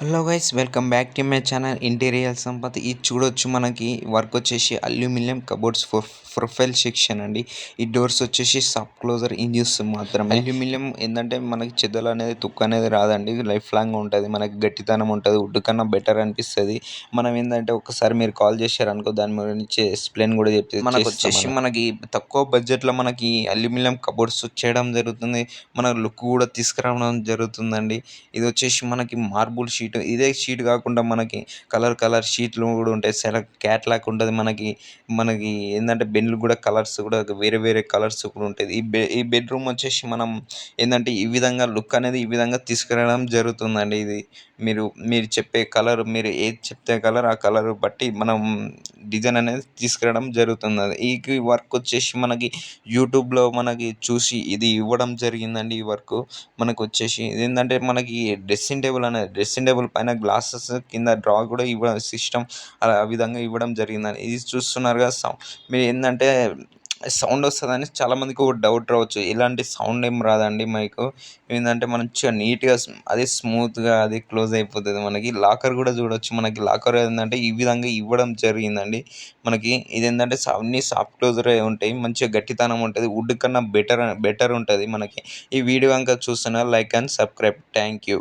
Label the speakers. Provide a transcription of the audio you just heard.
Speaker 1: Hello guys, welcome back to my channel interior Sampath. ఇది చూడొచ్చు, మనకి వర్క్ వచ్చేసి అల్యూమినియం కబోర్డ్స్ ప్రొఫైల్ సెక్షన్ అండి. ఈ డోర్స్ వచ్చేసి సాఫ్ట్ క్లోజర్ ఇంజిన్స్ మాత్రమే. అల్యూమినియం ఏంటంటే మనకి చెదలు అనేది తుక్కు అనేది రాదండి, లైఫ్ లాంగ్ ఉంటుంది, మనకి గట్టితనం ఉంటుంది, వుడ్ కన్నా బెటర్ అనిపిస్తుంది. మనం ఏంటంటే ఒకసారి మీరు కాల్ చేశారనుకో, దాని గురించి ఎక్స్ప్లెయిన్ కూడా చెప్తే మనకు వచ్చేసి మనకి తక్కువ బడ్జెట్లో మనకి అల్యూమినియం కబోర్డ్స్ చేయడం జరుగుతుంది. మన లుక్ కూడా తీసుకురావడం జరుగుతుందండి. ఇది వచ్చేసి మనకి మార్బుల్ షీట్, ఇదే షీట్ కాకుండా మనకి కలర్ షీట్లు కూడా ఉంటాయి. సెలెక్ట్ క్యాట్లాక్ ఉంటుంది మనకి. మనకి ఏంటంటే బెడ్లు కూడా కలర్స్ కూడా వేరే కలర్స్ కూడా ఉంటుంది. ఈ బెడ్రూమ్ వచ్చేసి మనం ఏంటంటే ఈ విధంగా లుక్ అనేది ఈ విధంగా తీసుకురావడం జరుగుతుందండి. ఇది మీరు చెప్పే కలర్, మీరు ఏది చెప్తే కలర్, ఆ కలర్ బట్టి మనం డిజైన్ అనేది తీసుకురావడం జరుగుతుంది. ఈ వర్క్ వచ్చేసి మనకి యూట్యూబ్లో మనకి చూసి ఇది ఇవ్వడం జరిగిందండి. ఈ వర్క్ మనకు వచ్చేసి ఏంటంటే మనకి డ్రెస్సింగ్ టేబుల్ పైన గ్లాసెస్ కింద డ్రా కూడా ఇవ్వడం సిస్టమ్ ఆ విధంగా ఇవ్వడం జరిగిందని. ఇది చూస్తున్నారు కదా, మీరు ఏంటంటే సౌండ్ వస్తుందని చాలామందికి ఒక డౌట్ రావచ్చు. ఇలాంటి సౌండ్ ఏం రాదండి. మీకు ఏంటంటే మంచిగా నీట్గా అది స్మూత్గా అది క్లోజ్ అయిపోతుంది. మనకి లాకర్ కూడా చూడొచ్చు. మనకి లాకర్ ఏంటంటే ఈ విధంగా ఇవ్వడం జరిగిందండి. మనకి ఇది ఏంటంటే అన్ని సాఫ్ట్ క్లోజర్ ఉంటాయి, మంచిగా గట్టితనం ఉంటుంది, వుడ్ కన్నా బెటర్ ఉంటుంది మనకి. ఈ వీడియో కనుక చూస్తున్నా, like and subscribe. Thank you.